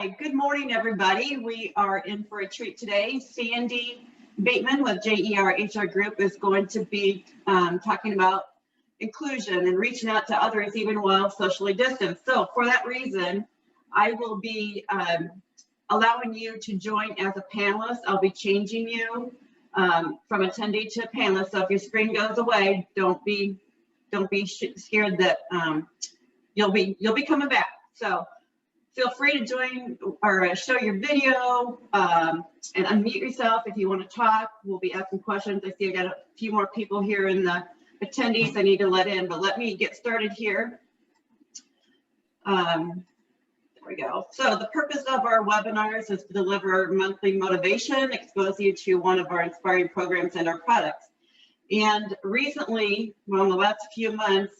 Good morning, everybody. We are in for a treat today. Sandy Bateman with JER HR Group is going to be talking about inclusion and reaching out to others even while socially distanced. So for that reason, I will be allowing you to join as a panelist. I'll be changing you from attendee to panelist. So if your screen goes away, don't be scared that you'll be coming back. So feel free to join or show your video and unmute yourself if you want to talk. We'll be asking questions. I see I got a few more people here in the attendees I need to let in, but let me get started here. There we go. So the purpose of our webinars is to deliver monthly motivation, expose you to one of our inspiring programs and our products. And recently, well, in the last few months,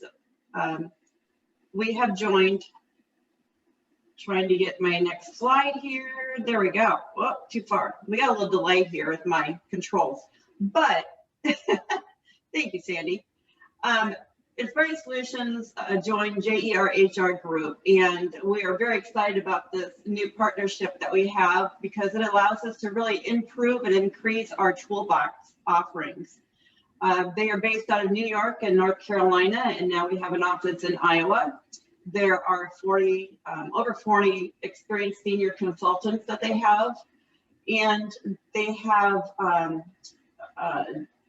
we have joined. Trying to get my next slide here. There we go. Whoa, too far. We got a little delay here with my controls, but thank you, Sandy. Inspiring Solutions joined JER HR Group, and we are very excited about this new partnership that we have because it allows us to really improve and increase our toolbox offerings. They are based out of New York and North Carolina, and now we have an office in Iowa. There are over 40 experienced senior consultants that they have, and they have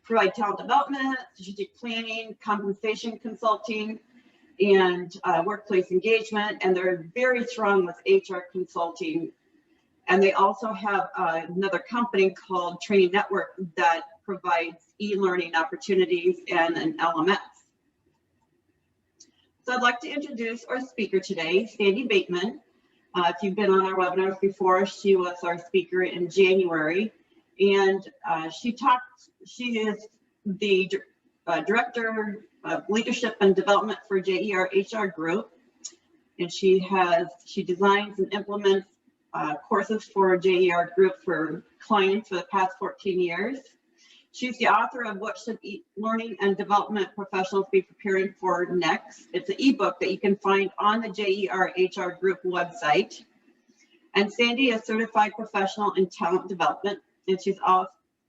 provide talent development, strategic planning, compensation consulting, and workplace engagement, and they're very strong with HR consulting. And they also have another company called Training Network that provides e-learning opportunities and an LMS. So I'd like to introduce our speaker today, Sandy Bateman. If you've been on our webinars before, she was our speaker in January, and she is the Director of Leadership and Development for JER HR Group, and she designs and implements courses for JER Group for clients for the past 14 years. She's the author of What Should Learning and Development Professionals Be Preparing for Next? It's an ebook that you can find on the JER HR Group website. And Sandy is a certified professional in talent development, and she's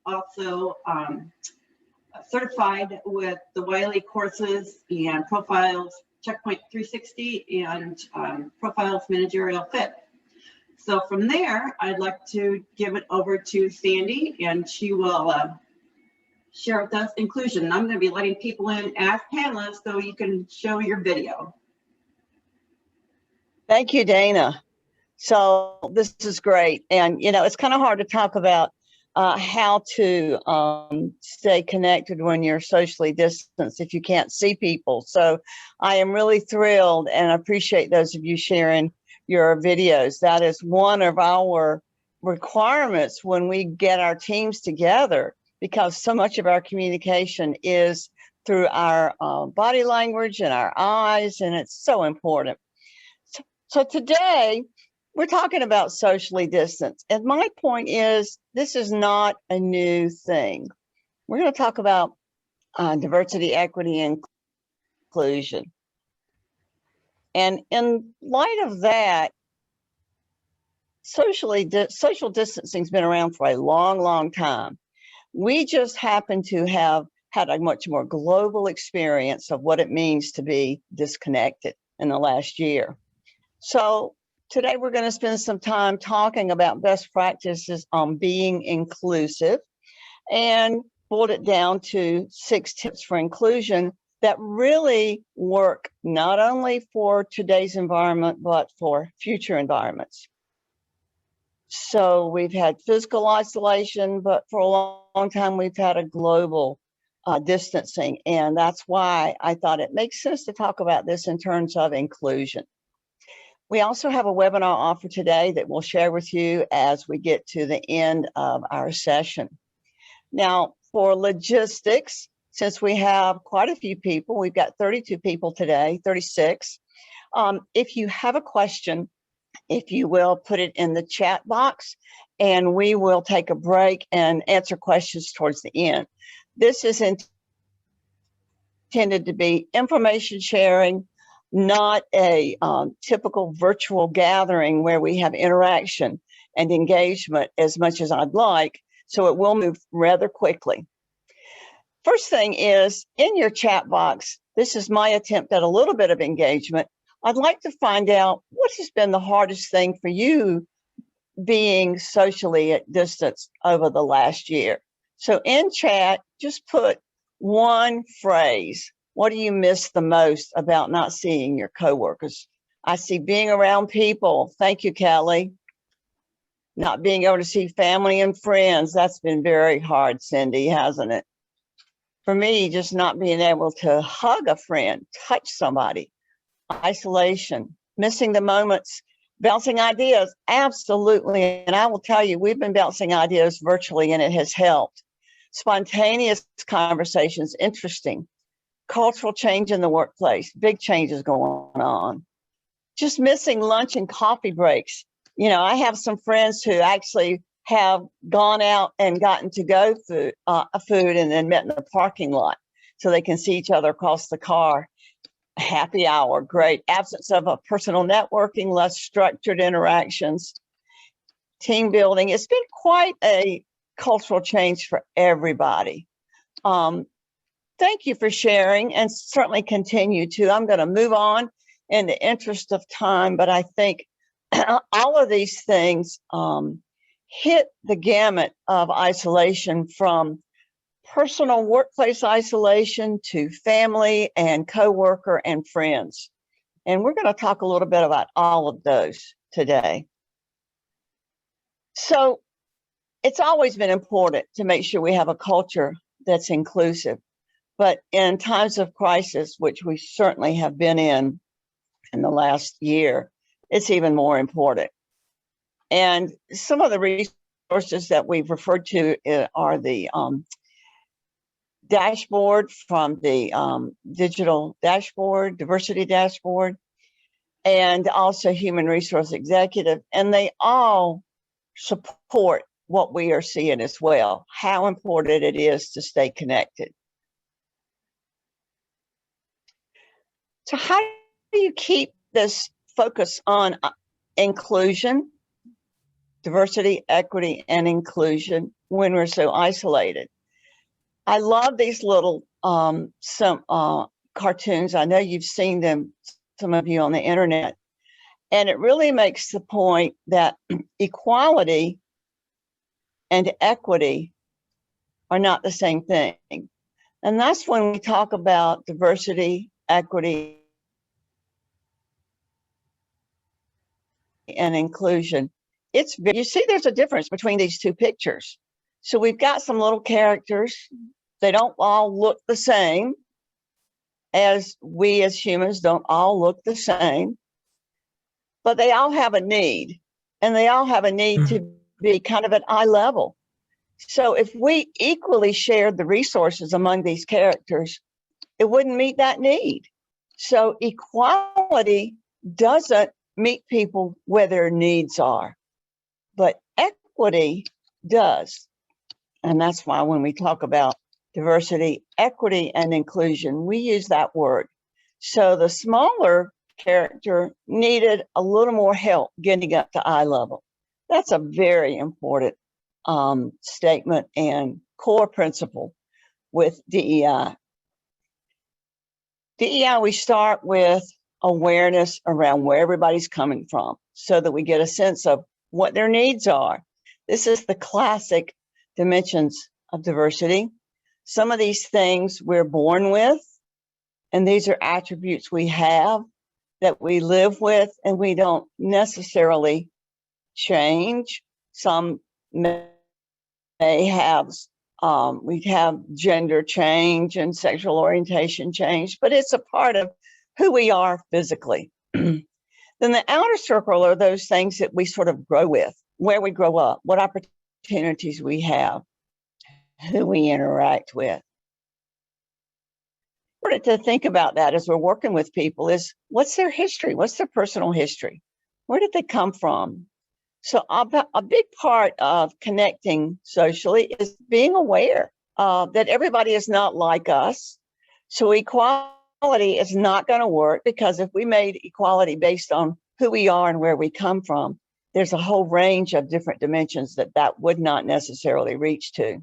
also certified with the Wiley courses and Profiles, Checkpoint 360, and Profiles Managerial Fit. So from there, I'd like to give it over to Sandy, and she will share with us inclusion. I'm going to be letting people in as panelists so you can show your video. Thank you, Dana. So this is great. And, you know, it's kind of hard to talk about how to stay connected when you're socially distanced if you can't see people. So I am really thrilled and appreciate those of you sharing your videos. That is one of our requirements when we get our teams together, because so much of our communication is through our body language and our eyes, and it's so important. So today, we're talking about socially distanced. And my point is, this is not a new thing. We're going to talk about diversity, equity, and inclusion. And in light of that, social distancing has been around for a long, long time. We just happen to have had a much more global experience of what it means to be disconnected in the last year. So today we're going to spend some time talking about best practices on being inclusive and boiled it down to 6 tips for inclusion that really work not only for today's environment, but for future environments. So we've had physical isolation, but for a long time, we've had a global distancing. And that's why I thought it makes sense to talk about this in terms of inclusion. We also have a webinar offer today that we'll share with you as we get to the end of our session. Now, for logistics, since we have quite a few people, we've got 32 people today, 36. If you have a question, if you will, put it in the chat box, and we will take a break and answer questions towards the end. This is intended to be information sharing, not a typical virtual gathering where we have interaction and engagement as much as I'd like. So it will move rather quickly. First thing is, in your chat box, this is my attempt at a little bit of engagement. I'd like to find out what has been the hardest thing for you being socially at distance over the last year. So in chat, just put one phrase. What do you miss the most about not seeing your coworkers? I see being around people. Thank you, Kelly. Not being able to see family and friends. That's been very hard, Cindy, hasn't it? For me, just not being able to hug a friend, touch somebody, isolation, missing the moments, bouncing ideas, absolutely. And I will tell you, we've been bouncing ideas virtually and it has helped. Spontaneous conversations, interesting. Cultural change in the workplace, big changes going on. Just missing lunch and coffee breaks. You know, I have some friends who actually have gone out and gotten to go food and then met in the parking lot so they can see each other across the car. Happy hour, great. Absence of a personal networking, less structured interactions, team building. It's been quite a cultural change for everybody. Thank you for sharing and certainly continue to. I'm going to move on in the interest of time, but I think all of these things hit the gamut of isolation, from personal workplace isolation to family and coworker and friends. And we're going to talk a little bit about all of those today. So it's always been important to make sure we have a culture that's inclusive. But in times of crisis, which we certainly have been in the last year, it's even more important. And some of the resources that we've referred to are the dashboard from the digital dashboard, diversity dashboard, and also human resource executive. And they all support what we are seeing as well, how important it is to stay connected. So how do you keep this focus on inclusion, diversity, equity, and inclusion when we're so isolated? I love these little cartoons. I know you've seen them, some of you on the internet. And it really makes the point that equality and equity are not the same thing. And that's when we talk about diversity, equity, and inclusion. You see there's a difference between these two pictures. So we've got some little characters. They don't all look the same, as we as humans don't all look the same, but they all have a need, and they all have a need to be kind of at eye level. So if we equally shared the resources among these characters, it wouldn't meet that need. So equality doesn't meet people where their needs are, but equity does. And that's why when we talk about diversity, equity, and inclusion, we use that word. So the smaller character needed a little more help getting up to eye level. That's a very important statement and core principle with DEI. DEI, we start with awareness around where everybody's coming from so that we get a sense of what their needs are. This is the classic dimensions of diversity. Some of these things we're born with, and these are attributes we have that we live with, and we don't necessarily change. Some may have, we have gender change and sexual orientation change, but it's a part of who we are physically. Then the outer circle are those things that we sort of grow with, where we grow up, what opportunities we have, who we interact with. Important to think about that as we're working with people is, what's their history? What's their personal history? Where did they come from? So a big part of connecting socially is being aware that everybody is not like us. So equality is not going to work, because if we made equality based on who we are and where we come from, there's a whole range of different dimensions that would not necessarily reach to.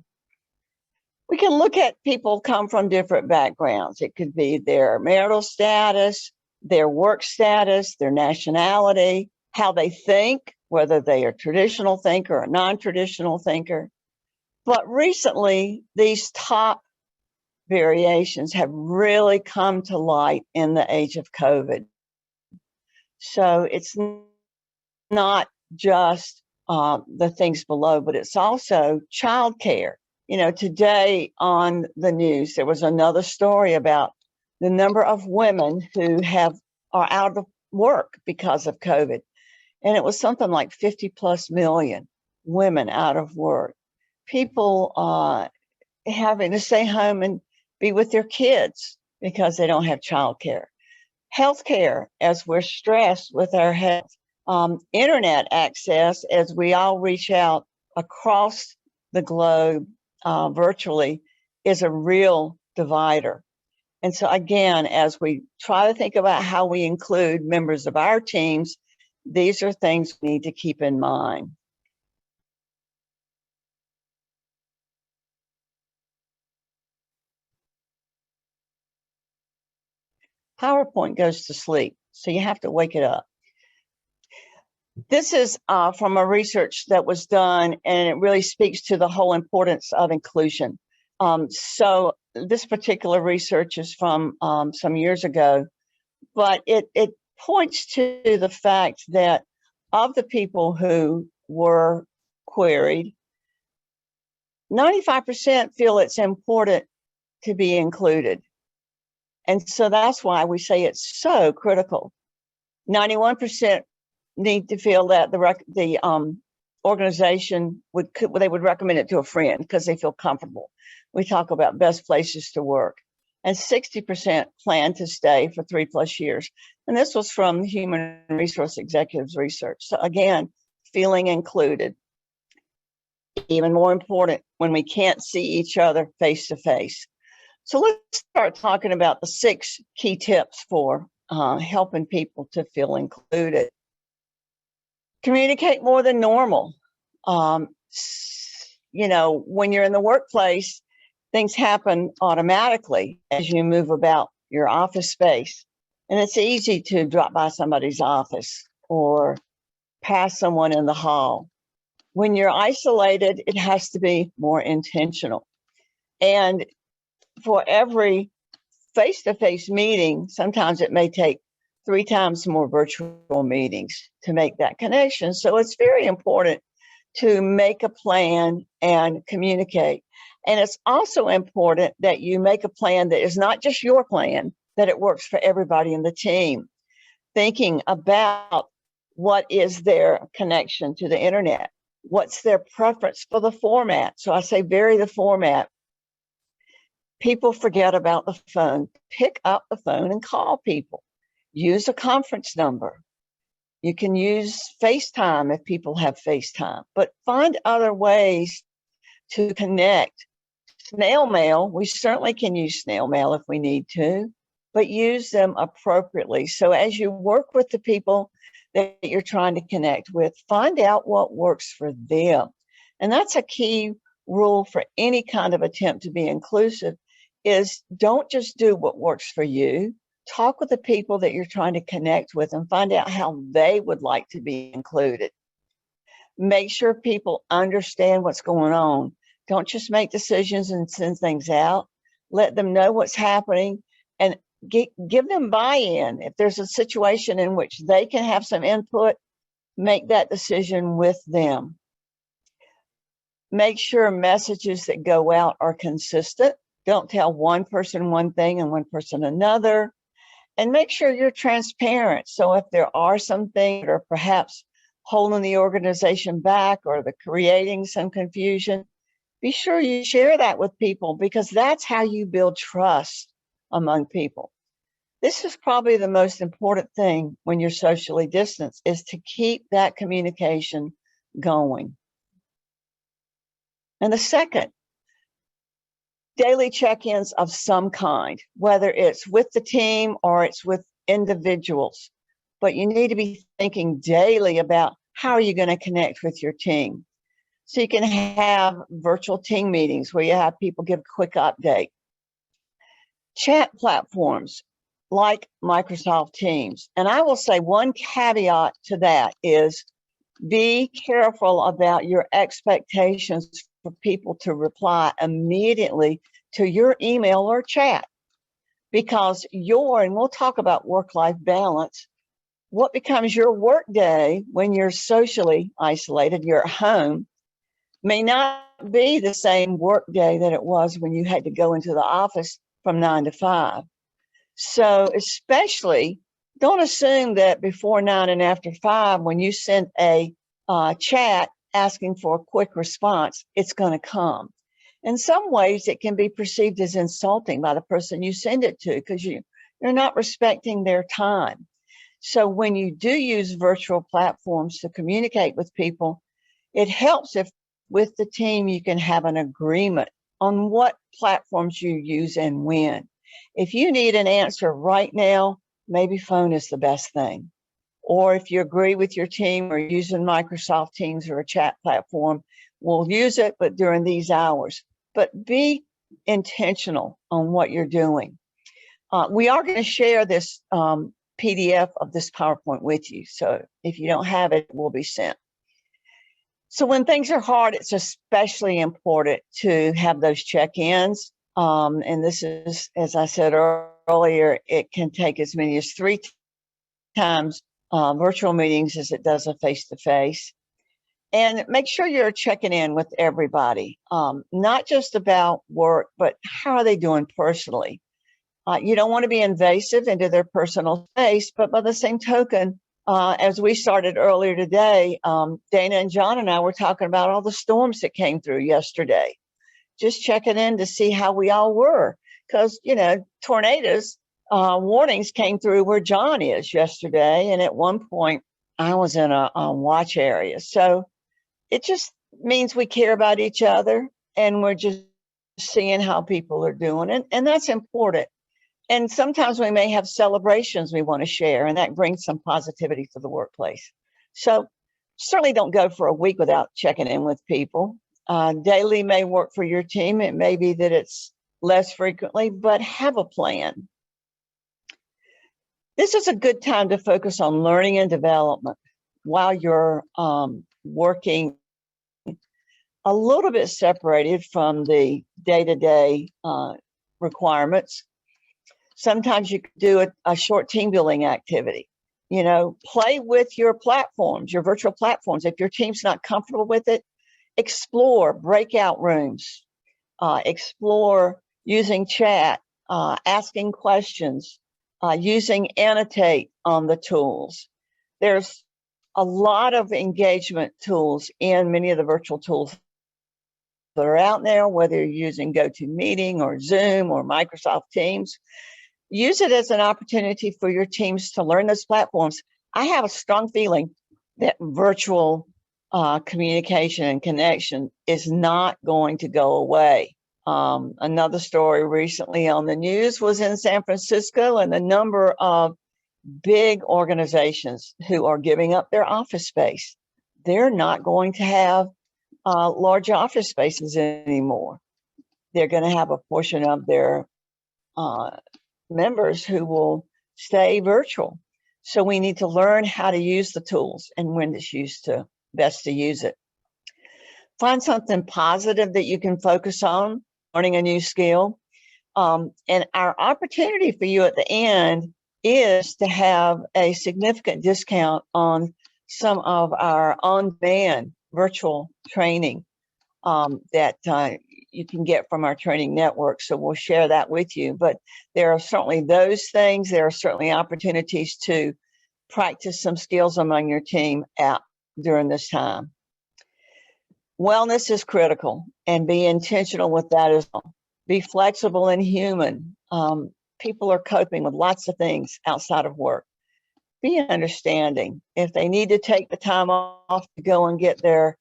We can look at people come from different backgrounds. It could be their marital status, their work status, their nationality, how they think, whether they are a traditional thinker or a non-traditional thinker. But recently, these top variations have really come to light in the age of COVID. So it's not just the things below, but it's also childcare. You know, today on the news, there was another story about the number of women who are out of work because of COVID. And it was something like 50 plus million women out of work. People having to stay home and be with their kids because they don't have childcare. Healthcare, as we're stressed with our health. Internet access, as we all reach out across the globe virtually, is a real divider. And so again, as we try to think about how we include members of our teams, these are things we need to keep in mind. PowerPoint goes to sleep, so you have to wake it up. This is from a research that was done, and it really speaks to the whole importance of inclusion. So this particular research is from some years ago, but it points to the fact that of the people who were queried, 95% feel it's important to be included. And so that's why we say it's so critical. 91% need to feel that the organization would recommend it to a friend because they feel comfortable. We talk about best places to work. And 60% plan to stay for 3+ years. And this was from Human Resource Executives Research. So again, feeling included. Even more important when we can't see each other face to face. So let's start talking about the 6 key tips for helping people to feel included. Communicate more than normal. You know, when you're in the workplace, things happen automatically as you move about your office space. And it's easy to drop by somebody's office or pass someone in the hall. When you're isolated, it has to be more intentional. And for every face-to-face meeting, sometimes it may take 3 times more virtual meetings to make that connection. So it's very important to make a plan and communicate. And it's also important that you make a plan that is not just your plan, that it works for everybody in the team. Thinking about what is their connection to the internet, what's their preference for the format. So I say vary the format. People forget about the phone. Pick up the phone and call people. Use a conference number. You can use FaceTime if people have FaceTime, but find other ways to connect. Snail mail, we certainly can use snail mail if we need to, but use them appropriately. So as you work with the people that you're trying to connect with, find out what works for them. And that's a key rule for any kind of attempt to be inclusive, is don't just do what works for you. Talk with the people that you're trying to connect with and find out how they would like to be included. Make sure people understand what's going on. Don't just make decisions and send things out. Let them know what's happening and give them buy-in. If there's a situation in which they can have some input, make that decision with them. Make sure messages that go out are consistent. Don't tell one person one thing and one person another. And make sure you're transparent. So if there are some things that are perhaps holding the organization back or they're creating some confusion, be sure you share that with people, because that's how you build trust among people. This is probably the most important thing when you're socially distanced, is to keep that communication going. And the second, daily check-ins of some kind, whether it's with the team or it's with individuals. But you need to be thinking daily about how are you going to connect with your team. So you can have virtual team meetings where you have people give a quick update. Chat platforms like Microsoft Teams. And I will say one caveat to that is be careful about your expectations for people to reply immediately to your email or chat, because and we'll talk about work-life balance, what becomes your work day when you're socially isolated, you're at home, may not be the same work day that it was when you had to go into the office from 9 to 5. So especially don't assume that before 9 and after 5, when you send a chat asking for a quick response, it's going to come. In some ways, it can be perceived as insulting by the person you send it to because you're not respecting their time. So when you do use virtual platforms to communicate with people, it helps if with the team you can have an agreement on what platforms you use and when. If you need an answer right now, maybe phone is the best thing. Or if you agree with your team or using Microsoft Teams or a chat platform, we'll use it, but during these hours. But be intentional on what you're doing. We are going to share this PDF of this PowerPoint with you. So if you don't have it, it will be sent. So when things are hard, it's especially important to have those check-ins. And this is, as I said earlier, it can take as many as 3 times virtual meetings as it does a face-to-face. And make sure you're checking in with everybody, not just about work, but how are they doing personally? You don't want to be invasive into their personal space, but by the same token, as we started earlier today, Dana and John and I were talking about all the storms that came through yesterday. Just checking in to see how we all were. Because, tornadoes warnings came through where John is yesterday. And at one point, I was in a watch area. So it just means we care about each other and we're just seeing how people are doing it. And that's important. And sometimes we may have celebrations we want to share, and that brings some positivity to the workplace. So certainly don't go for a week without checking in with people. Daily may work for your team. It may be that it's less frequently, but have a plan. This is a good time to focus on learning and development while you're working a little bit separated from the day-to-day requirements. Sometimes you could do a short team building activity. Play with your platforms, your virtual platforms. If your team's not comfortable with it, explore breakout rooms, explore using chat, asking questions, using annotate on the tools. There's a lot of engagement tools in many of the virtual tools that are out there, whether you're using GoToMeeting or Zoom or Microsoft Teams. Use it as an opportunity for your teams to learn those platforms. I have a strong feeling that virtual communication and connection is not going to go away. Another story recently on the news was in San Francisco, and the number of big organizations who are giving up their office space. They're not going to have large office spaces anymore. They're going to have a portion of their members who will stay virtual. So we need to learn how to use the tools and when it's best to use it. Find something positive that you can focus on, learning a new skill. And our opportunity for you at the end is to have a significant discount on some of our on-demand virtual training that you can get from our training network. So we'll share that with you. But there are certainly those things. There are certainly opportunities to practice some skills among your team during this time. Wellness is critical, and be intentional with that as well. Be flexible and human. People are coping with lots of things outside of work. Be understanding. If they need to take the time off to go and get their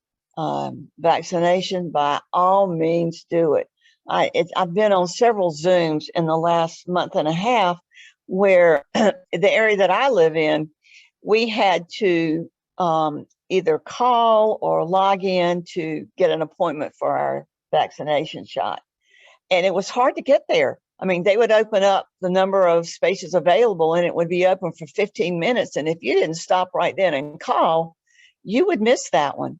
vaccination, by all means do it. I've been on several Zooms in the last month and a half where the area that I live in, we had to either call or log in to get an appointment for our vaccination shot. And it was hard to get there. I mean, they would open up the number of spaces available and it would be open for 15 minutes. And if you didn't stop right then and call, you would miss that one.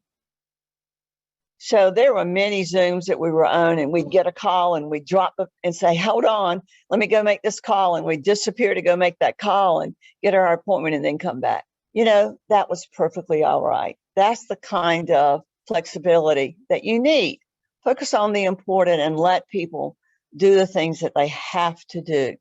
So there were many Zooms that we were on, and we'd get a call and we'd drop it and say, hold on, let me go make this call. And we'd disappear to go make that call and get our appointment and then come back. You know, that was perfectly all right. That's the kind of flexibility that you need. Focus on the important and let people do the things that they have to do.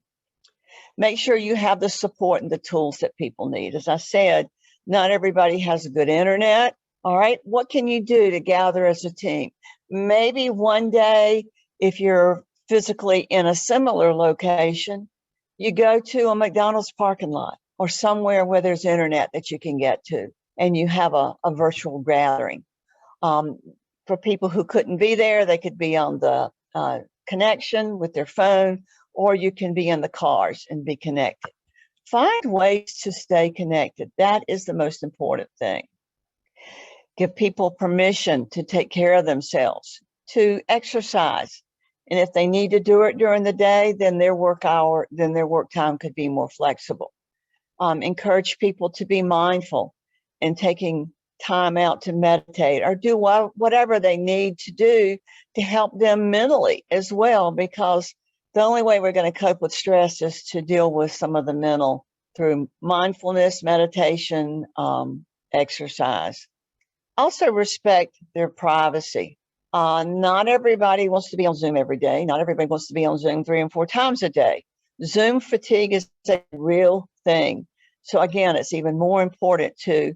Make sure you have the support and the tools that people need. As I said, not everybody has a good internet. All right, what can you do to gather as a team? Maybe one day, if you're physically in a similar location, you go to a McDonald's parking lot or somewhere where there's internet that you can get to, and you have a virtual gathering. For people who couldn't be there, they could be on the connection with their phone, or you can be in the cars and be connected. Find ways to stay connected. That is the most important thing. Give people permission to take care of themselves, to exercise. And if they need to do it during the day, then their work time could be more flexible. Encourage people to be mindful and taking time out to meditate or do whatever they need to do to help them mentally as well, because the only way we're going to cope with stress is to deal with some of the mental through mindfulness, meditation, exercise. Also respect their privacy. Not everybody wants to be on Zoom every day. Not everybody wants to be on Zoom 3 and 4 times a day. Zoom fatigue is a real thing. So again, it's even more important to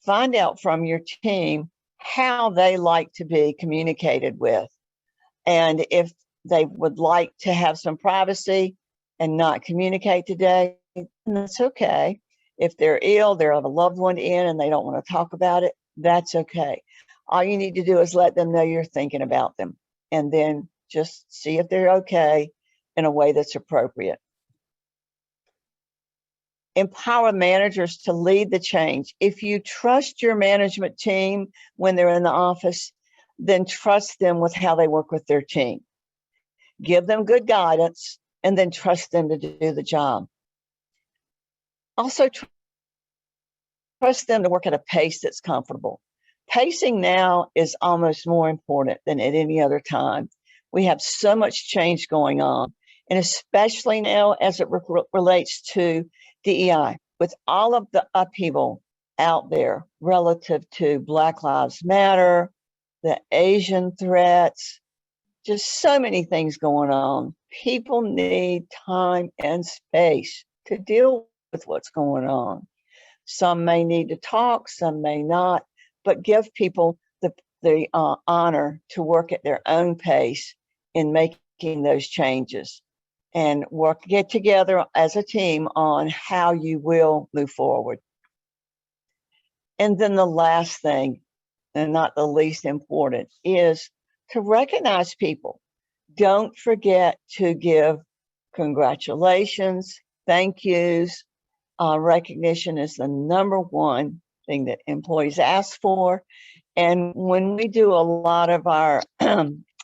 find out from your team how they like to be communicated with. And if they would like to have some privacy and not communicate today, that's okay. If they're ill, they have a loved one in and they don't want to talk about it, that's okay. All you need to do is let them know you're thinking about them, and then just see if they're okay in a way that's appropriate. Empower managers to lead the change. If you trust your management team when they're in the office, then trust them with how they work with their team. Give them good guidance and then trust them to do the job. Also, trust them to work at a pace that's comfortable. Pacing now is almost more important than at any other time. We have so much change going on, and especially now as it relates to DEI, with all of the upheaval out there relative to Black Lives Matter, the Asian threats, just so many things going on. People need time and space to deal with what's going on. Some may need to talk, some may not, but give people the honor to work at their own pace in making those changes and get together as a team on how you will move forward. And then the last thing, and not the least important, is to recognize people. Don't forget to give congratulations, thank yous. Recognition is the number one thing that employees ask for. And when we do a lot of our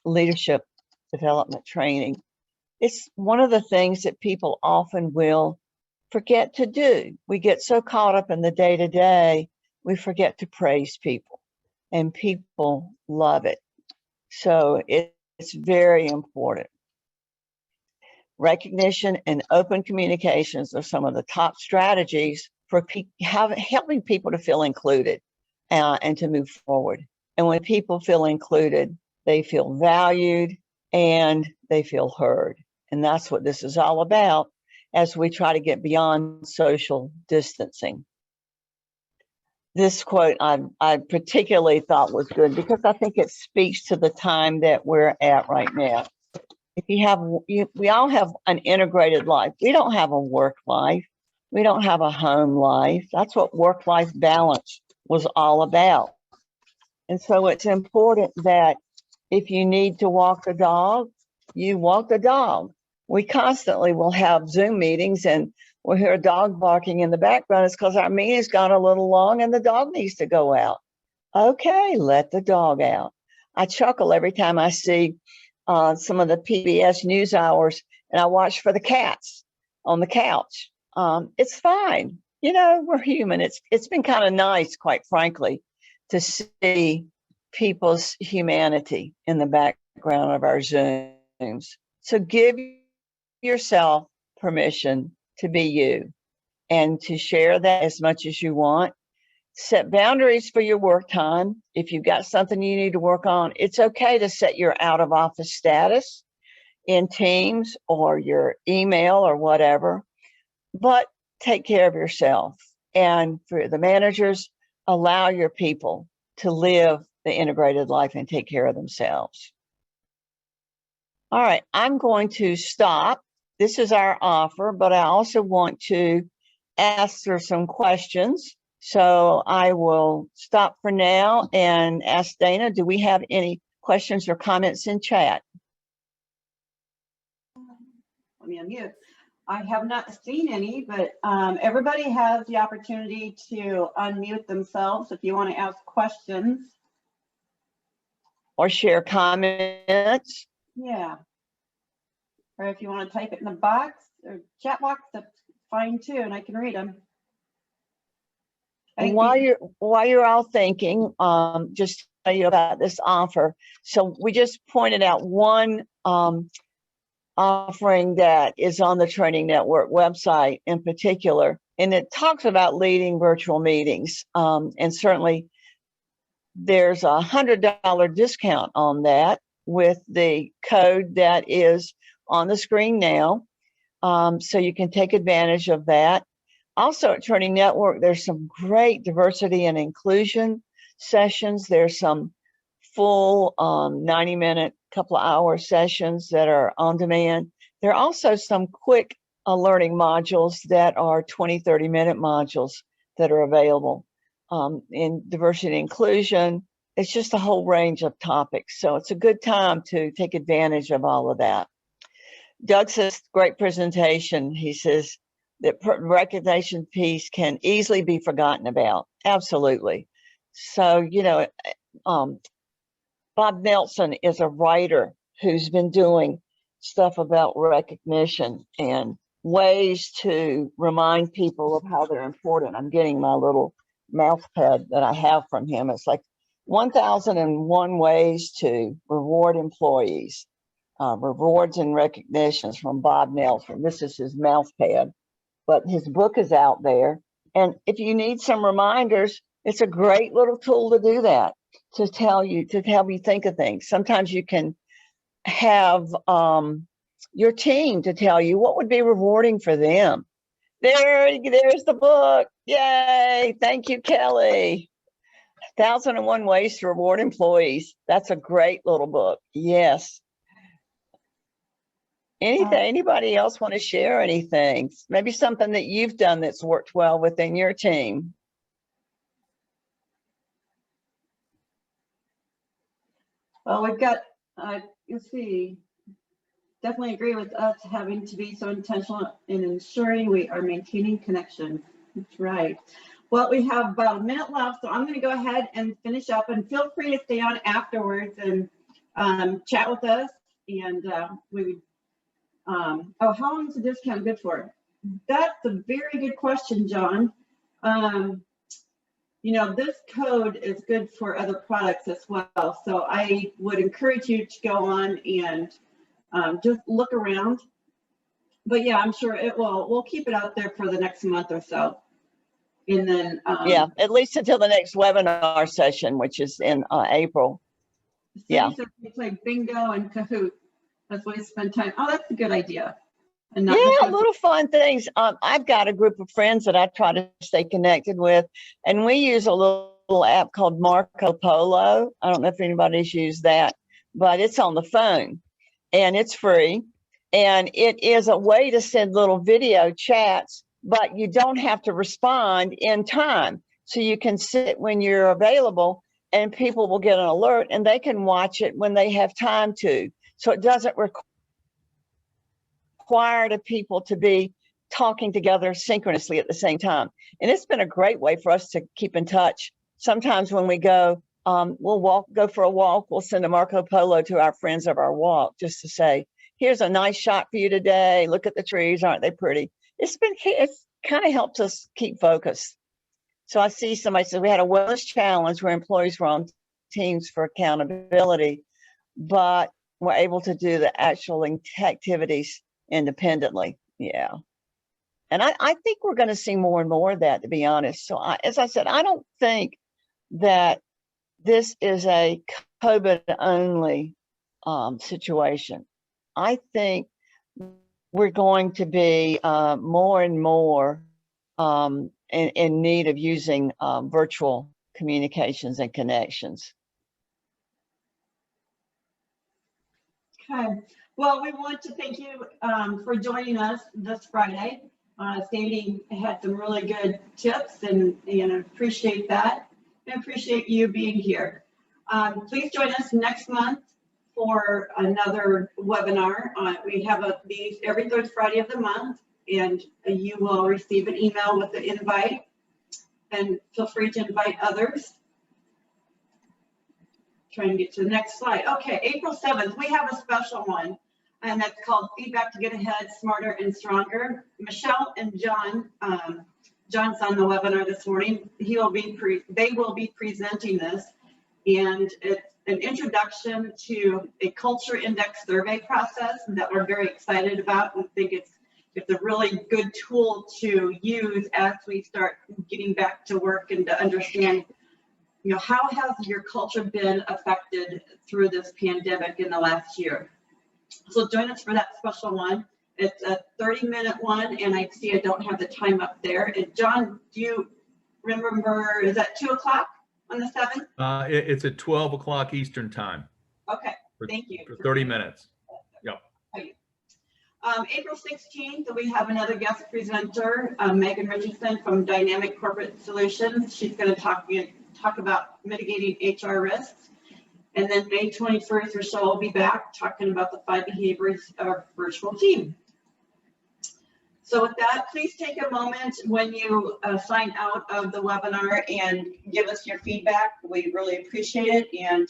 leadership development training, it's one of the things that people often will forget to do. We get so caught up in the day-to-day, we forget to praise people, and people love it. So it's very important. Recognition and open communications are some of the top strategies for helping people to feel included and to move forward. And when people feel included, they feel valued and they feel heard. And that's what this is all about as we try to get beyond social distancing. This quote I particularly thought was good because I think it speaks to the time that we're at right now. If we all have an integrated life. We don't have a work life. We don't have a home life. That's what work-life balance was all about. And so it's important that if you need to walk the dog, you walk the dog. We constantly will have Zoom meetings and we'll hear a dog barking in the background. It's because our meeting's gone a little long and the dog needs to go out. Okay, let the dog out. I chuckle every time I see some of the PBS news hours and I watch for the cats on the couch. It's fine. You know, we're human. It's been kind of nice, quite frankly, to see people's humanity in the background of our Zooms. So give yourself permission to be you and to share that as much as you want. Set boundaries for your work time. If you've got something you need to work on, it's okay to set your out of office status in Teams or your email or whatever, but take care of yourself. And for the managers, allow your people to live the integrated life and take care of themselves. All right, I'm going to stop. This is our offer, but I also want to ask her some questions. So I will stop for now and ask Dana, do we have any questions or comments in chat? Let me unmute. I have not seen any, but everybody has the opportunity to unmute themselves if you want to ask questions. Or share comments. Yeah. Or if you want to type it in the box or chat box, that's fine too, and I can read them. While you're all thinking, just to tell you about this offer. So we just pointed out one offering that is on the Training Network website in particular, and it talks about leading virtual meetings. And certainly there's a $100 discount on that with the code that is on the screen now. So you can take advantage of that. Also at Training Network, there's some great diversity and inclusion sessions. There's some full 90-minute, couple of hour sessions that are on demand. There are also some quick learning modules that are 20, 30-minute modules that are available. In diversity and inclusion, it's just a whole range of topics. So it's a good time to take advantage of all of that. Doug says, great presentation. He says that recognition piece can easily be forgotten about. Absolutely. So, you know, Bob Nelson is a writer who's been doing stuff about recognition and ways to remind people of how they're important. I'm getting my little mouse pad that I have from him. It's like 1001 ways to reward employees. Rewards and recognitions from Bob Nelson. This is his mouse pad, but his book is out there. And if you need some reminders, it's a great little tool to do that, to help you think of things. Sometimes you can have your team to tell you what would be rewarding for them. There's the book. Yay. Thank you, Kelly. 1001 Ways to Reward Employees. That's a great little book. Yes. Anybody else want to share anything? Maybe something that you've done that's worked well within your team. Well, we've got, let's see, definitely agree with us having to be so intentional in ensuring we are maintaining connections. That's right. Well, we have about a minute left, so I'm going to go ahead and finish up, and feel free to stay on afterwards and chat with us. And we would, oh, how long is the discount good for? That's a very good question, John. You know, this code is good for other products as well. So I would encourage you to go on and just look around. But yeah, I'm sure it will. We'll keep it out there for the next month or so. And then yeah, at least until the next webinar session, which is in April. Yeah. We play bingo and Kahoot. That's why I spend time. Oh, that's a good idea. And yeah, little fun things. I've got a group of friends that I try to stay connected with, and we use a little app called Marco Polo. I don't know if anybody's used that, but it's on the phone and it's free. And it is a way to send little video chats, but you don't have to respond in time. So you can sit when you're available and people will get an alert and they can watch it when they have time to. So it doesn't require required of people to be talking together synchronously at the same time. And it's been a great way for us to keep in touch. Sometimes when we go, we'll go for a walk, we'll send a Marco Polo to our friends of our walk just to say, here's a nice shot for you today. Look at the trees, aren't they pretty? It's kind of helped us keep focused. So I see somebody said we had a wellness challenge where employees were on teams for accountability, but we're able to do the actual activities independently. Yeah. And I think we're going to see more and more of that, to be honest. So as I said, I don't think that this is a COVID only situation. I think we're going to be more and more in need of using virtual communications and connections. Okay. Well, we want to thank you for joining us this Friday. Sandy had some really good tips and appreciate that. I appreciate you being here. Please join us next month for another webinar. We have these every third Friday of the month, and you will receive an email with the invite, and feel free to invite others. Trying to get to the next slide. Okay, April 7th, we have a special one, and that's called Feedback to Get Ahead, Smarter and Stronger. Michelle and John, John's on the webinar this morning. They will be presenting this, and it's an introduction to a culture index survey process that we're very excited about. We think it's a really good tool to use as we start getting back to work and to understand, how has your culture been affected through this pandemic in the last year? So join us for that special one. It's a 30-minute one, and I see I don't have the time up there. And John, do you remember, is that 2 o'clock on the 7th? It's at 12 o'clock Eastern time. Okay, thank you. For 30 minutes. Yep. April 16th, we have another guest presenter, Megan Richardson from Dynamic Corporate Solutions. She's going to talk about mitigating HR risks. And then May 21st, Rochelle will be back talking about the 5 behaviors of our virtual team. So with that, please take a moment when you sign out of the webinar and give us your feedback. We really appreciate it, and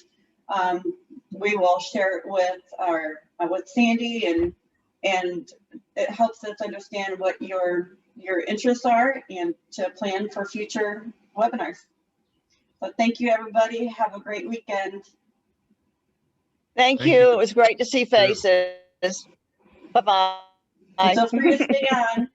we will share it with Sandy, and it helps us understand what your interests are and to plan for future webinars. So thank you, everybody. Have a great weekend. Thank you. It was great to see faces. Bye-bye. Feel free to stay on.